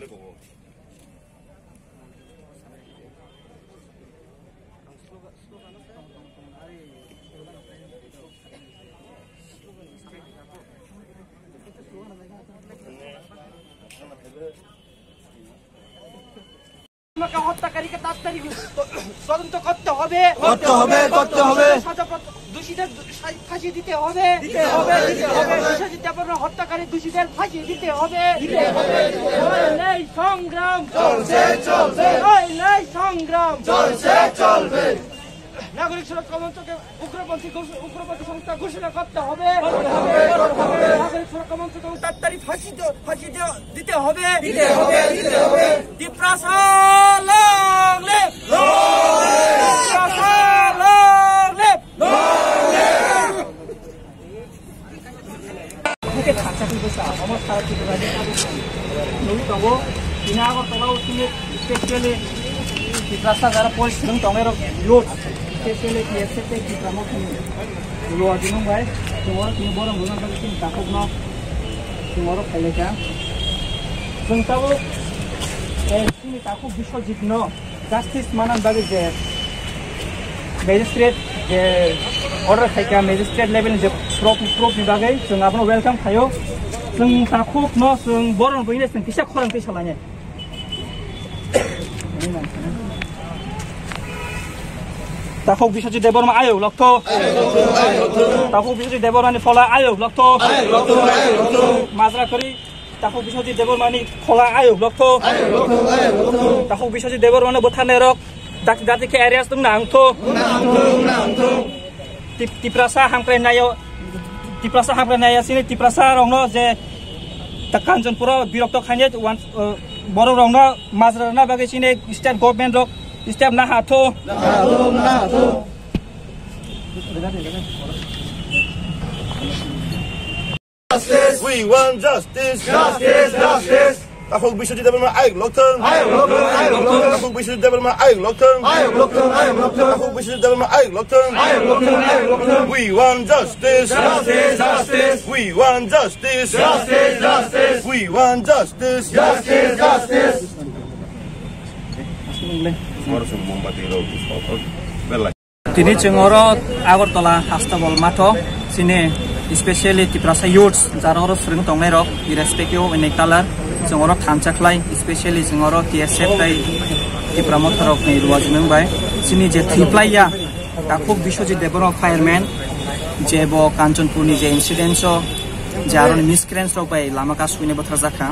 올려보고. হত্যাকারী কে তাড়াতাড়ি তদন্ত করতে হবে দোষীদের ফাঁসি দিতে হবে হত্যাকারী দোষীদের ফাঁসি দিতে হবে সংগ্রাম সংগ্রাম নাগরিক সুরক্ষা মঞ্চকে উগ্রপন্থী সংস্থা ঘোষণা করতে হবে নাগরিক সুরক্ষা মঞ্চকে তাড়াতাড়ি ফাঁসি দিতে হবে যারা পরিশ্রম দংের load spesially PSP di promotion lo adinong bai tomorrow tin borong mona ba tin takok no tomorrow khaileka jong tabo sini takok biswajit no justice manan bagi je magistrate je order khaika magistrate level je prop ni bagai jong apno welcome khayo jong takok no jong borong boine jong kisa khorang te salane তাকক বিশ্বজি দেববর্মা আয়োগ লক্ষ্য তাকক বিশ্বজি দেববর্মানি ফলা আয়োগ লক্ষ্য মাজরা করি তাকক বিশ্বজি দেববর্মানি ফলা আয়োগ লক্ষ্য তাকক বিশ্বজি দেববর্মানি বথানে রক দাতিকে এরিয়াস দং নাংথ তিপ্রাসা হামক্রাইনায় সিনি তিপ্রাসা রংনো যে কাঞ্চনপুর বিরক্ত খাইনে বড় রংনো মাজরানা বাগে সিনি স্টেট গভর্নমেন্ট রক Step na hato. Justice. We want justice. Justice. Takok biswajit development ayog lokton. Takok biswajit development ayog lokton. Takok biswajit development ayog lokton. We want justice. Justice. We want justice. Justice. We want justice. Justice. Tini cengoro Agartala Hastabol Mato sini especially Tiprasa youths jaroro sering tongnero irrespective of nektalar cengoro thamchaklai especially cengoro TSF tai Tipramotorok ni ruajinung bai sini je thiplaiya takuk biswajit deborma fireman jebo Kanchanpurni je incidents o jaron miscreants rok bai lamaka suine bothra jakha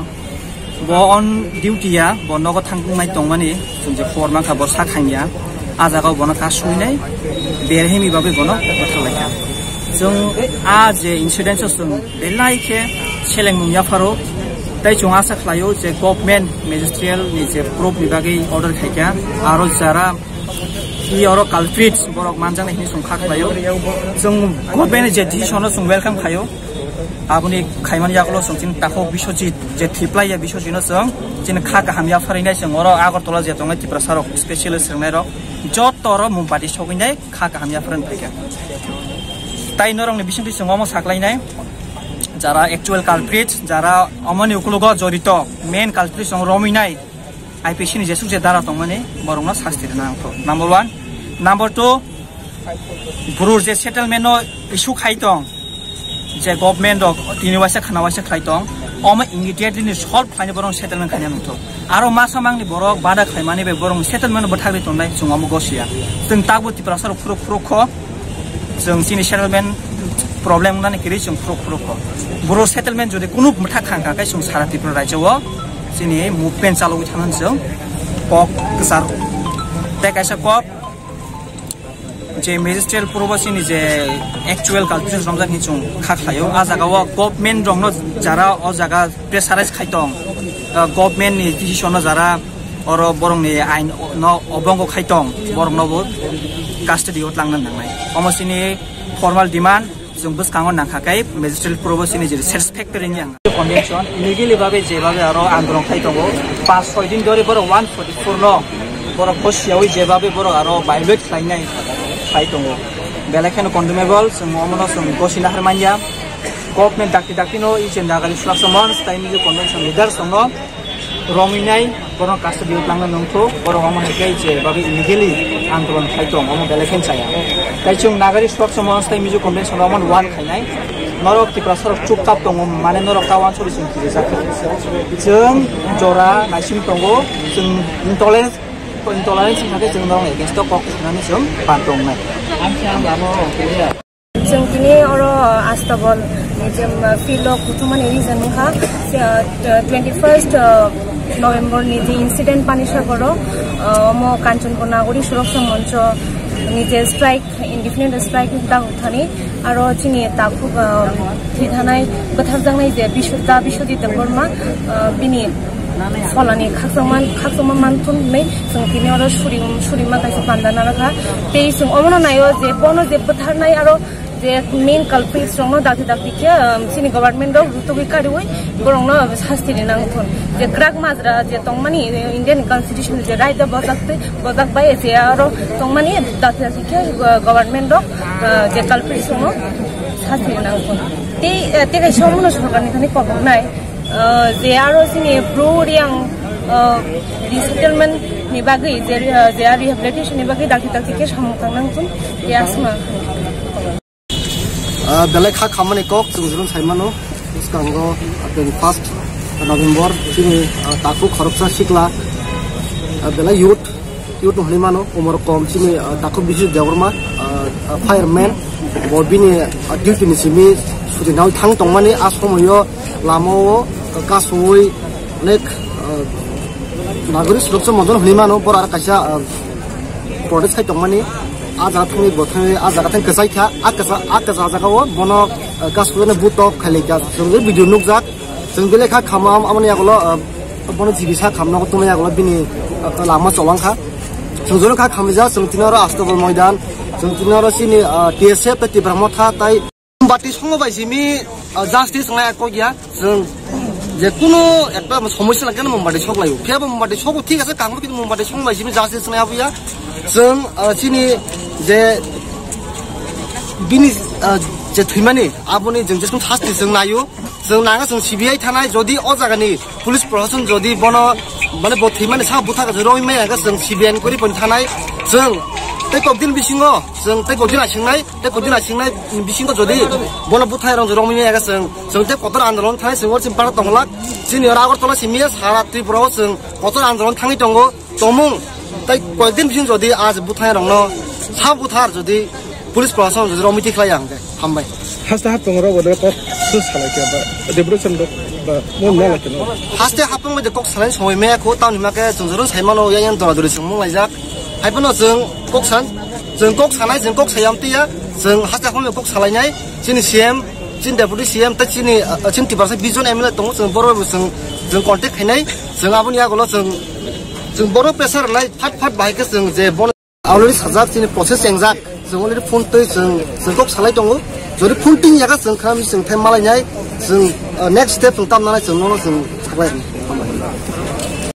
bo on duty ya bo nogo thangmai tongmani sunje forma khabor sakhanya ajagao bono ka suinai berhemi babe bono bothalaka jong a je incidents sung belaike selengmung yafaro tai chung asa khlayo je government ministerial ni je proof ni bagi order khaika aro jara i oro culprits borok manjang ni sung khaklayo jong government je decision sung welcome khayo abuni khaiman yaklo sungtin takok biswajit je thiplaiya biswajino sung jin kha gahamya farinai sung oro Agartala je tongai tiprasarok specialist sernai rok jotoro mumbadi soginai kha gahamya farin thaika tai norong ni bisingti sung omo saklainai jara actual culprits jara amoni ukulugo jorito main culprits sung rominai IPC ni jesuk je dara tongmani borongno sasti dana number 1 number 2 burur je settlement no issue khaitong je government rok tiniwasa khanawaisa khlaitong oma immediately ni solve khaine borong settlement khaine nungto aro masamangni borok bada khaimani be borong settlement bothagri tonai chungamo gosia jeng tabu tiprasar furo kho jeng sini settlement problem nani kiri jeng furo kho boro settlement jodi kunu mutha khangka kai sung sara tipra rajao sini movement chalawi thanan jeng kok kesar te kaisa kok je ministerial probasini je actual culprits romjak ni chung khakhlayo a jagao government rongno jara o jaga pressurize khaitong government ni decision no jara oro borong ni ain no obongo khaitong borong no custody ot langnan nangnai omosini formal demand jung buskangon nangkhakai ministerial probasini je satisfactory ni ang convention illegally babe je babe aro androng khaitongo 5-6 din dori boro 144 no boro khosiawi je babe boro aro violate khlainai Kaitongo belakhen condemnable sumono sum gosina harmanya government dakti no ichen dagali slasomon time ju convention leader songo Rominai borong custody utlang nongtho borong amo hekai je babi illegally andolon khaitong amo belefen saya tai chung nagari swap samon stai mizu convention roman 1 khainai norok tiprasar chuptap tongo mane norok tawan chori sing kirisa jeng jora naisim tongo jeng intolerance thake jeng norong against kok nani jeng pantong nai amsyang lamo kuya jeng kini oro astabol jem filo kutuman reason ha 21st November nije incident panisha koro mo Kanchanpur Nagori Suraksha Moncho nije strike indefinite strike ta uthani aro chini taku thithanai batharjangnai je bishwajit korma bini folani khaksaman manthun nei sungkini aro surima kaisa pandana rakha tei sung omono nayo je bono je batharnai aro যে main culprit রং দাকি কে সিনি government রুতবি কারিওই বরং শাস্তি নাংথন যে crack মাজরা যে তংমানি Indian constitution যে right বজাক by যে আর তংমানি দাকি কে government যে culprit রং শাস্তি নাংথন তে কাই সমন সরকারনি খানি কবং নাই যে আর সিনি ব্রোরিয়াং resettlement ni bagai je rehabilitation ni bagai daki ke samutang nangthun te asma belai kha khamani kok jurun saimano uskango 21st November sini taku khoroksa sikla belai youth hlimano umur kom sini taku bisi jawrma fireman bobini duty ni simi sudi nau thang tongmani asomoyo lamo kasoi nek nagori suraksa monjon hlimano por ar kaisa protest khai tongmani aja thuni bothai aja kathang kasai kha akasa jagao bono kasune butok khalika jong video nukjak jong bele kha khamam amani agolo bono jibisa khamna ko tumai agolo bini lama cholangkha jong kha khamja jong tinaro astobol moidan jong tinaro sini tsf peti brahmotha tai bati songobai simi justice ngai ko gya jong যে কোনো একটা সমস্যা লাগে না মোমবাতি শক লাইও ফেবা মোমবাতি শক ঠিক আছে কামো কিন্তু মোমবাতি শক বাইসিমি জাস্টিস নাই আবুয়া जों सिनि जे बिनि जे थैमानि आबुनि जों जेसम शास्ति जों नायो जों नागा जों सिबिआइ थानाय जदि अ जागानि पुलिस प्रशासन जदि बनो माने ब थैमानि सा बुथागा रोइ मायागा जों सिबिआन करि पन थानाय जों तै कबदिन बिसिङो जों तै कबदिन आसिंनाय बिसिङो जदि बनो बुथाय रं रोइ मायागा जों तै कतर आन्दोलन थानाय जों सिम पारा तंगलाक सिनि आगरतला सिमिया सारा त्रिपुराव जों कतर आन्दोलन थाङि दंगो तमुं তাই কয়েকদিন বিসিং যদি আজ বুথায় রং সা বুথার যদি পুলিশ প্রশাসন যদি রমিতি খাই আঙ্গে হামবাই হাসতে হাত পংরা বদে কক সুস সালাইকে বা ডেভেলপমেন্ট বা মন না লাগে হাসতে হাত পং বদে কক সালাই সময় মে কো তাউনি মাকে জংজরন সাইমানো ইয়ান তরা দরি সুমং লাইজাক হাইপনো जों কক सानाय जों কক सायामतिया जों हासते हाम কক सालायनाय जोंनि सीएम जों डेपुटी सीएम ता जोंनि 20% बिजन एमएलए दङ जों बर जों कन्टेक्ट खायनाय जों आबुनि आगोल जों बर प्रेसार लाइ फाट बाहायके जों जे बन अलरेडी साजाक जोंनि प्रसेस एंजाक जों अलरेडी फन तै जों কক सालाय दङ जदि फन टिं यागा जों खामि जों टाइम मालायनाय जों नेक्स्ट स्टेप जों तामनानै जों साबाय